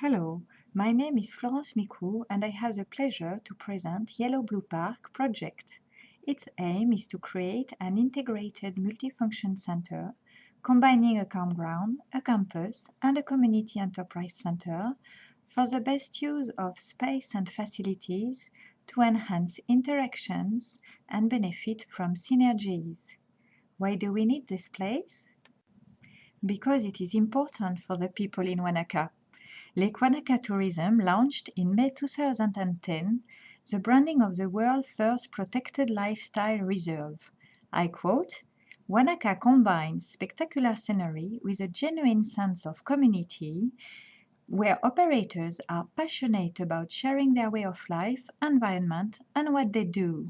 Hello, my name is Florence Micou and I have the pleasure to present Yellow Blue Park project. Its aim is to create an integrated multifunction center combining a campground, a campus and a community enterprise center for the best use of space and facilities to enhance interactions and benefit from synergies. Why do we need this place? Because it is important for the people in Wanaka. Lake Wanaka Tourism launched in May 2010 the branding of the world's first protected lifestyle reserve. I quote, "Wanaka combines spectacular scenery with a genuine sense of community where operators are passionate about sharing their way of life, environment, and what they do."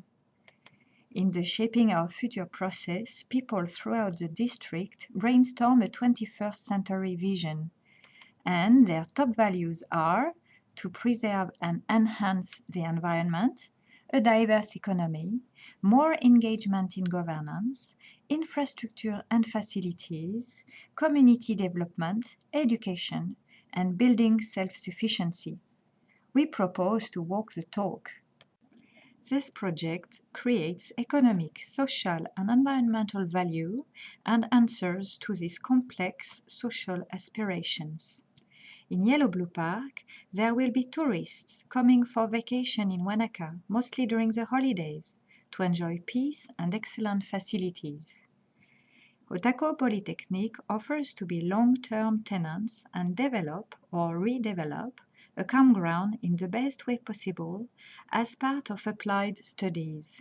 In the Shaping Our Future process, people throughout the district brainstorm a 21st century vision, and their top values are to preserve and enhance the environment, a diverse economy, more engagement in governance, infrastructure and facilities, community development, education, and building self-sufficiency. We propose to walk the talk. This project creates economic, social, and environmental value and answers to these complex social aspirations. In Yellow Blue Park, there will be tourists coming for vacation in Wanaka, mostly during the holidays, to enjoy peace and excellent facilities. Otako Polytechnic offers to be long-term tenants and develop or redevelop a campground in the best way possible as part of applied studies.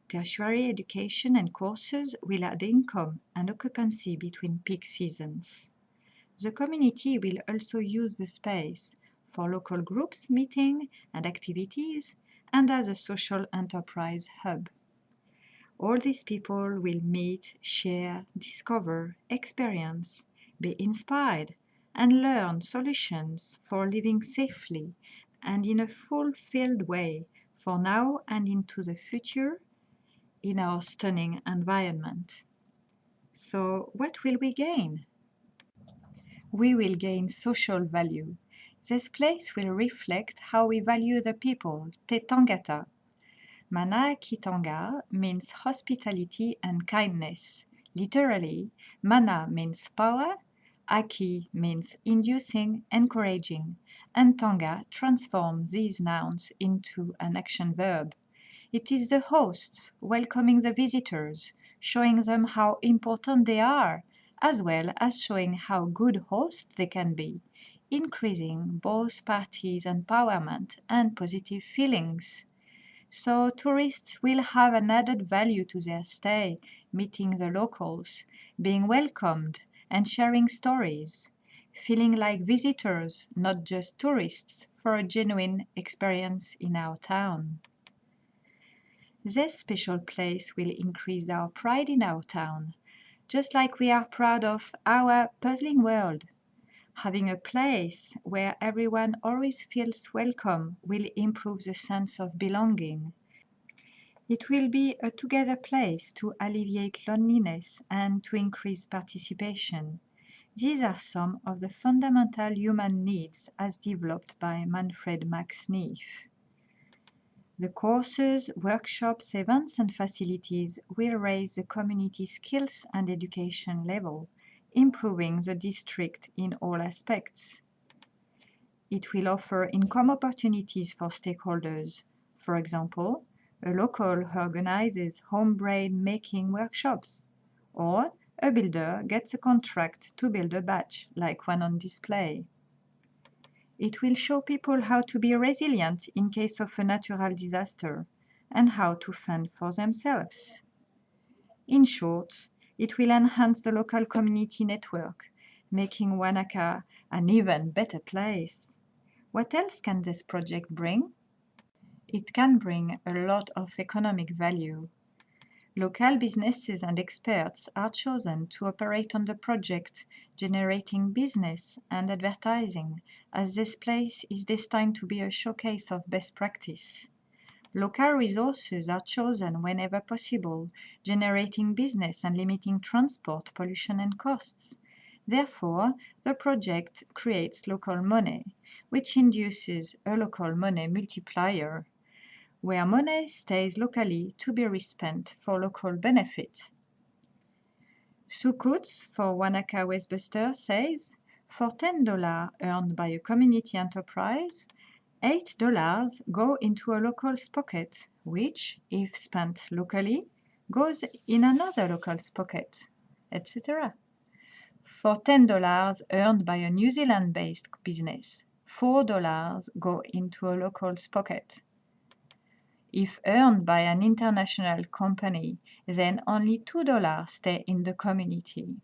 Tertiary education and courses will add income and occupancy between peak seasons. The community will also use the space for local groups meeting and activities and as a social enterprise hub. All these people will meet, share, discover, experience, be inspired, and learn solutions for living safely and in a fulfilled way for now and into the future in our stunning environment. So, what will we gain? We will gain social value. This place will reflect how we value the people, Te Tangata. Manaaki Tanga means hospitality and kindness. Literally, mana means power, aki means inducing, encouraging, and tanga transforms these nouns into an action verb. It is the hosts welcoming the visitors, showing them how important they are, as well as showing how good hosts they can be, increasing both parties' empowerment and positive feelings. So tourists will have an added value to their stay, meeting the locals, being welcomed and sharing stories, feeling like visitors, not just tourists, for a genuine experience in our town. This special place will increase our pride in our town, just like we are proud of our puzzling world. Having a place where everyone always feels welcome will improve the sense of belonging. It will be a together place to alleviate loneliness and to increase participation. These are some of the fundamental human needs as developed by Manfred Max Neef. The courses, workshops, events and facilities will raise the community skills and education level, improving the district in all aspects. It will offer income opportunities for stakeholders. For example, a local organizes home braid making workshops, or a builder gets a contract to build a batch like one on display. It will show people how to be resilient in case of a natural disaster and how to fend for themselves. In short, it will enhance the local community network, making Wanaka an even better place. What else can this project bring? It can bring a lot of economic value. Local businesses and experts are chosen to operate on the project, generating business and advertising, as this place is destined to be a showcase of best practice. Local resources are chosen whenever possible, generating business and limiting transport, pollution and costs. Therefore, the project creates local money, which induces a local money multiplier, where money stays locally to be respent for local benefit. Sue Coates for Wanaka Wastebuster says, for $10 earned by a community enterprise, $8 go into a local's pocket, which, if spent locally, goes in another local's pocket, etc. For $10 earned by a New Zealand-based business, $4 go into a local's pocket. If earned by an international company, then only $2 stay in the community.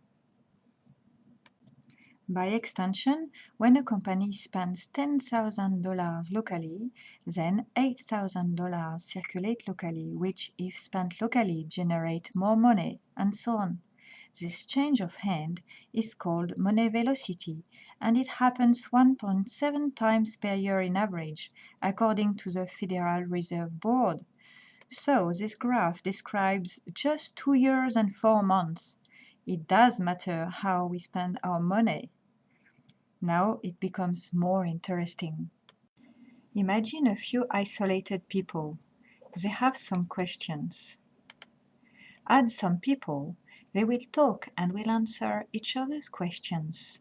By extension, when a company spends $10,000 locally, then $8,000 circulate locally, which, if spent locally, generate more money, and so on. This change of hand is called money velocity, and it happens 1.7 times per year in average, according to the Federal Reserve Board. So this graph describes just 2 years and 4 months. It does matter how we spend our money. Now it becomes more interesting. Imagine a few isolated people. They have some questions. Add some people. They will talk and will answer each other's questions.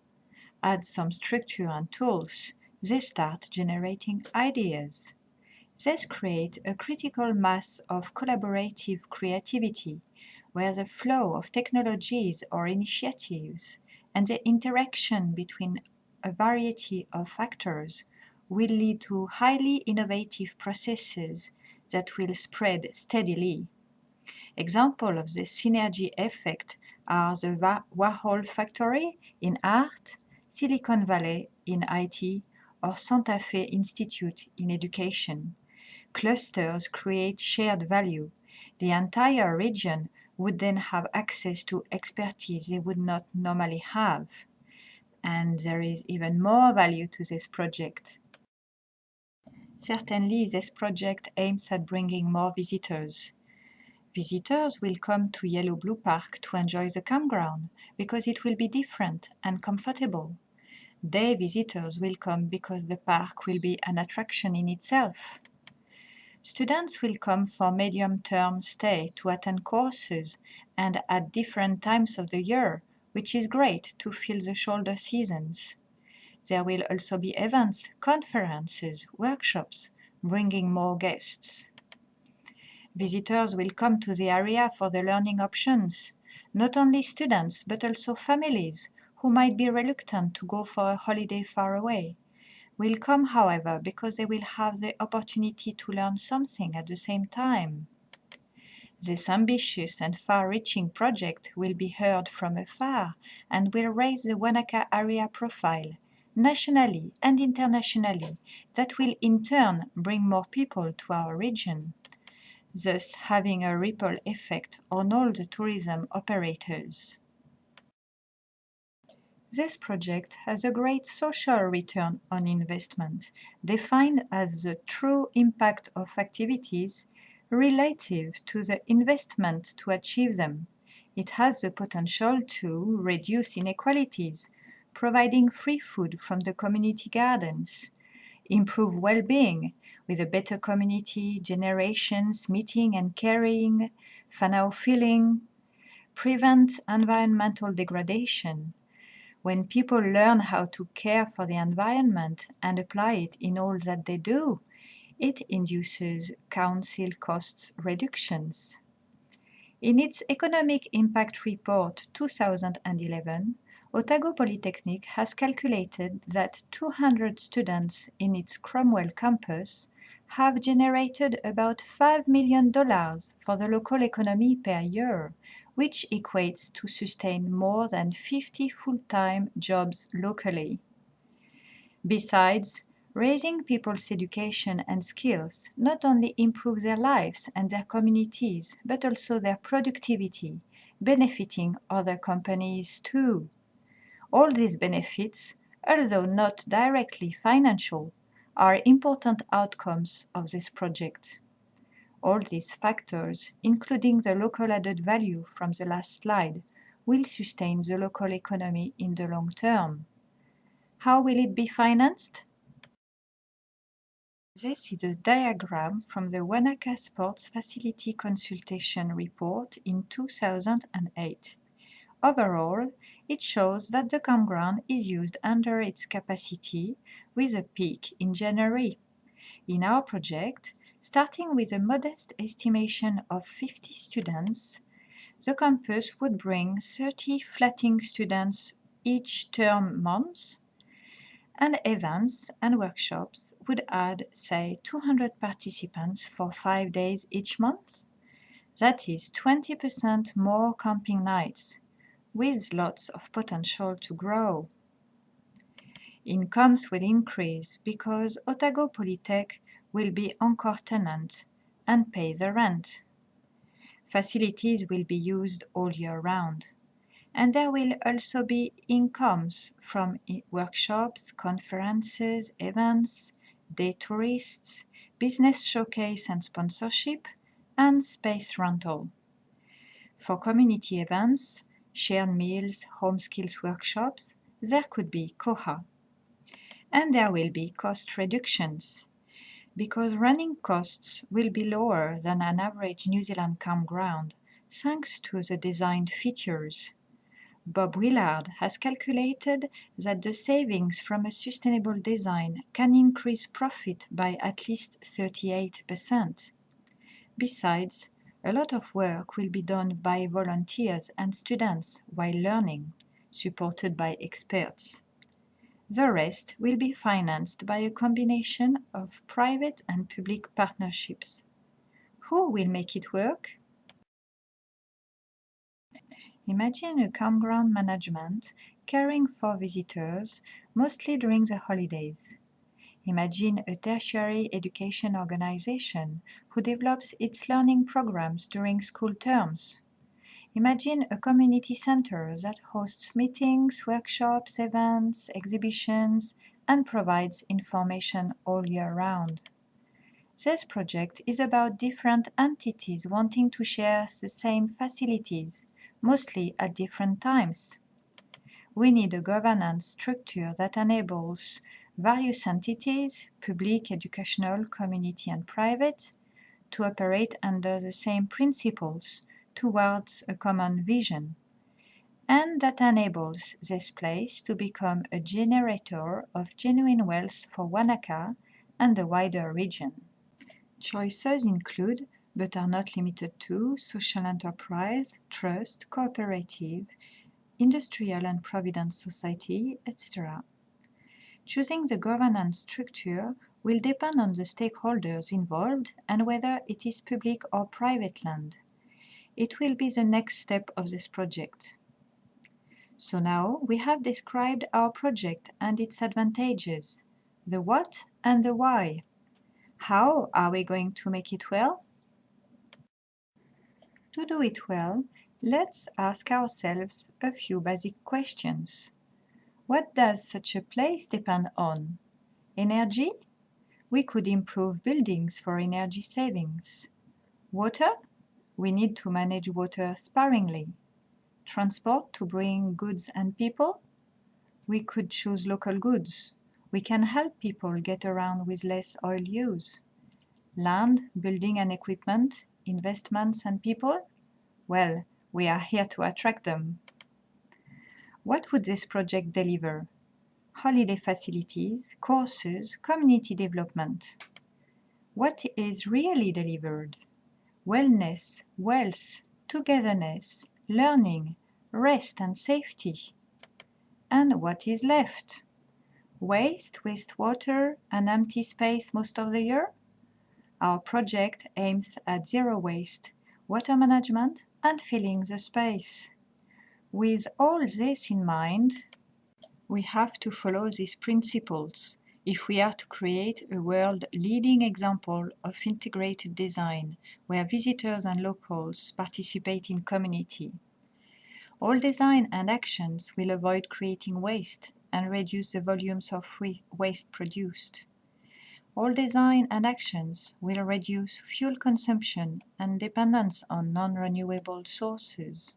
Add some structure and tools. They start generating ideas. This creates a critical mass of collaborative creativity, where the flow of technologies or initiatives and the interaction between a variety of factors will lead to highly innovative processes that will spread steadily. Examples of this synergy effect are the Warhol Factory in art, Silicon Valley in IT, or Santa Fe Institute in education. Clusters create shared value. The entire region would then have access to expertise they would not normally have. And there is even more value to this project. Certainly, this project aims at bringing more visitors. Visitors will come to Yellow Blue Park to enjoy the campground because it will be different and comfortable. Day visitors will come because the park will be an attraction in itself. Students will come for medium-term stay to attend courses and at different times of the year, which is great to fill the shoulder seasons. There will also be events, conferences, workshops, bringing more guests. Visitors will come to the area for the learning options, not only students but also families who might be reluctant to go for a holiday far away. Will come, however, because they will have the opportunity to learn something at the same time. This ambitious and far-reaching project will be heard from afar and will raise the Wanaka area profile, nationally and internationally, that will in turn bring more people to our region, thus having a ripple effect on all the tourism operators. This project has a great social return on investment, defined as the true impact of activities relative to the investment to achieve them. It has the potential to reduce inequalities, providing free food from the community gardens, improve well-being with a better community, generations meeting and caring, whānau feeling, prevent environmental degradation. When people learn how to care for the environment and apply it in all that they do, it induces council costs reductions. In its Economic Impact Report 2011, Otago Polytechnic has calculated that 200 students in its Cromwell campus have generated about $5 million for the local economy per year, which equates to sustain more than 50 full-time jobs locally. Besides, raising people's education and skills not only improves their lives and their communities, but also their productivity, benefiting other companies too. All these benefits, although not directly financial, are important outcomes of this project. All these factors, including the local added value from the last slide, will sustain the local economy in the long term. How will it be financed? This is a diagram from the Wanaka Sports Facility Consultation Report in 2008. Overall, it shows that the campground is used under its capacity, with a peak in January. In our project, starting with a modest estimation of 50 students, the campus would bring 30 flatting students each term month, and events and workshops would add, say, 200 participants for 5 days each month. That is 20% more camping nights, with lots of potential to grow. Incomes will increase because Otago Polytech will be anchor tenant and pay the rent. Facilities will be used all year round. And there will also be incomes from workshops, conferences, events, day tourists, business showcase and sponsorship, and space rental. For community events, shared meals, home skills workshops, there could be koha. And there will be cost reductions, because running costs will be lower than an average New Zealand campground, thanks to the designed features. Bob Willard has calculated that the savings from a sustainable design can increase profit by at least 38%. Besides, a lot of work will be done by volunteers and students while learning, supported by experts. The rest will be financed by a combination of private and public partnerships. Who will make it work? Imagine a campground management caring for visitors, mostly during the holidays. Imagine a tertiary education organization who develops its learning programs during school terms. Imagine a community center that hosts meetings, workshops, events, exhibitions, and provides information all year round. This project is about different entities wanting to share the same facilities, mostly at different times. We need a governance structure that enables various entities, public, educational, community and private, to operate under the same principles towards a common vision, and that enables this place to become a generator of genuine wealth for Wanaka and the wider region. Choices include, but are not limited to, social enterprise, trust, cooperative, industrial and provident society, etc. Choosing the governance structure will depend on the stakeholders involved and whether it is public or private land. It will be the next step of this project. So now we have described our project and its advantages, the what and the why. How are we going to make it well? To do it well, let's ask ourselves a few basic questions. What does such a place depend on? Energy? We could improve buildings for energy savings. Water? We need to manage water sparingly. Transport to bring goods and people? We could choose local goods. We can help people get around with less oil use. Land, building and equipment, investments and people? Well, we are here to attract them. What would this project deliver? Holiday facilities, courses, community development. What is really delivered? Wellness, wealth, togetherness, learning, rest and safety. And what is left? Waste, wastewater, and empty space most of the year? Our project aims at zero waste, water management, and filling the space. With all this in mind, we have to follow these principles if we are to create a world-leading example of integrated design where visitors and locals participate in community. All design and actions will avoid creating waste and reduce the volumes of waste produced. All design and actions will reduce fuel consumption and dependence on non-renewable sources.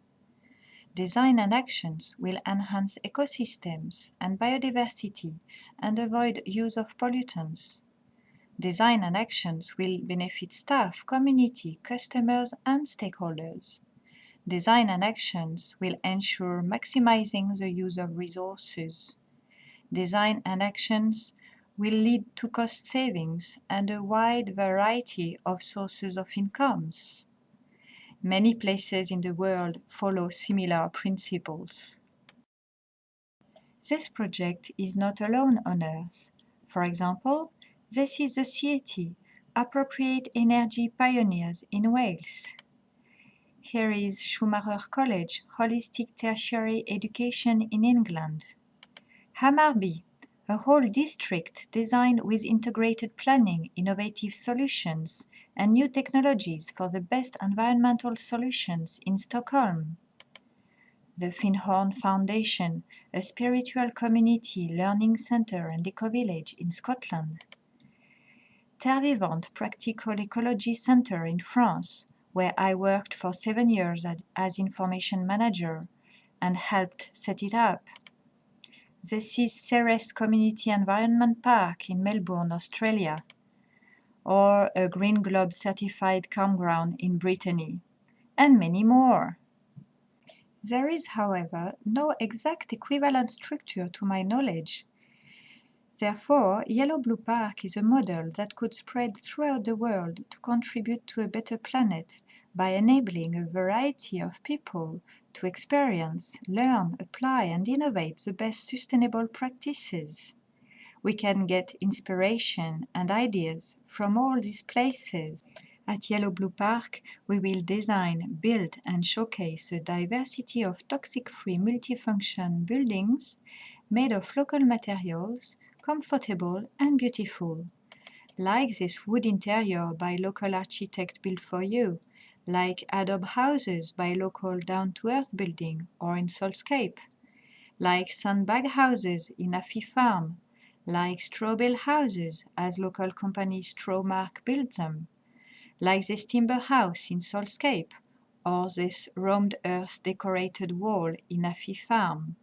Design and actions will enhance ecosystems and biodiversity and avoid use of pollutants. Design and actions will benefit staff, community, customers, and stakeholders. Design and actions will ensure maximizing the use of resources. Design and actions will lead to cost savings and a wide variety of sources of incomes. Many places in the world follow similar principles. This project is not alone on Earth. For example, this is the Society, Appropriate Energy Pioneers in Wales. Here is Schumacher College, Holistic Tertiary Education in England. Hammarby, a whole district designed with integrated planning, innovative solutions, and new technologies for the best environmental solutions in Stockholm. The Finnhorn Foundation, a spiritual community, learning center and eco-village in Scotland. Terre Vivante Practical Ecology Center in France, where I worked for 7 years as information manager and helped set it up. This is Ceres Community Environment Park in Melbourne, Australia, or a Green Globe certified campground in Brittany, and many more. There is, however, no exact equivalent structure to my knowledge. Therefore, Yellow Blue Park is a model that could spread throughout the world to contribute to a better planet by enabling a variety of people to experience, learn, apply, and innovate the best sustainable practices. We can get inspiration and ideas from all these places. At Yellow Blue Park, we will design, build, and showcase a diversity of toxic-free multifunction buildings made of local materials, comfortable and beautiful. Like this wood interior by local architect built for you, like adobe houses by local down-to-earth building or in Solscape, like sandbag houses in Affy Farm, like straw bale houses as local company Strawmark built them, like this timber house in Solscape, or this roamed earth decorated wall in Affy Farm.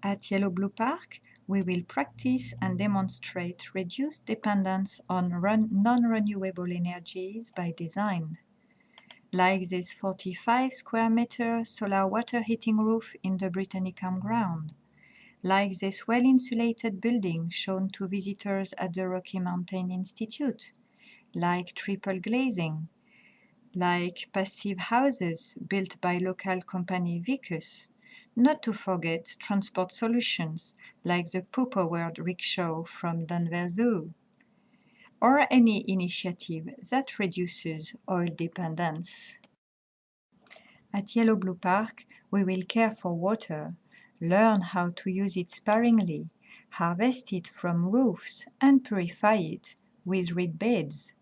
At Yellow Blue Park, we will practice and demonstrate reduced dependence on non-renewable energies by design, like this 45 square meter solar water heating roof in the Brittany campground, like this well-insulated building shown to visitors at the Rocky Mountain Institute, like triple glazing, like passive houses built by local company Vicus, not to forget transport solutions like the poo-powered rickshaw from Denver Zoo, or any initiative that reduces oil dependence. At Yellow Blue Park, we will care for water, learn how to use it sparingly, harvest it from roofs and purify it with reed beds.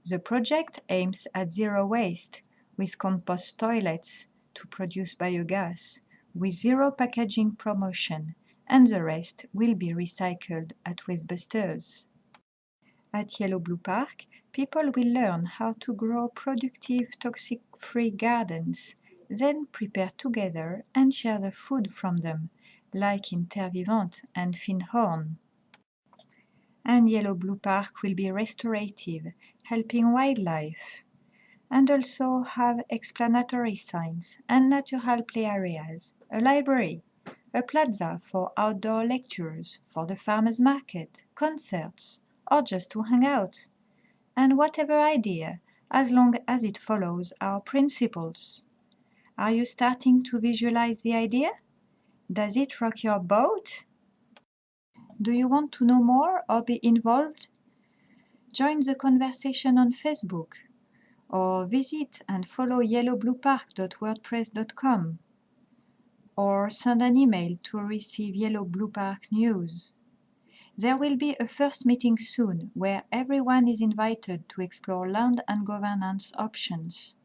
The project aims at zero waste, with compost toilets to produce biogas, with zero packaging promotion, and the rest will be recycled at Wastebusters. At Yellow Blue Park, people will learn how to grow productive toxic-free gardens, then prepare together and share the food from them, like in Terre Vivante and Finnhorn. And Yellow Blue Park will be restorative, helping wildlife, and also have explanatory signs and natural play areas, a library, a plaza for outdoor lectures, for the farmers market, concerts, or just to hang out, and whatever idea, as long as it follows our principles. Are you starting to visualize the idea? Does it rock your boat? Do you want to know more or be involved? Join the conversation on Facebook, or visit and follow yellowbluepark.wordpress.com, or send an email to receive Yellow Blue Park news. There will be a first meeting soon where everyone is invited to explore land and governance options.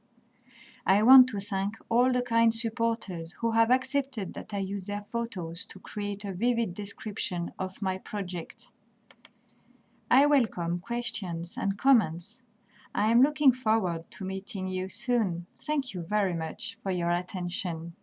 I want to thank all the kind supporters who have accepted that I use their photos to create a vivid description of my project. I welcome questions and comments. I am looking forward to meeting you soon. Thank you very much for your attention.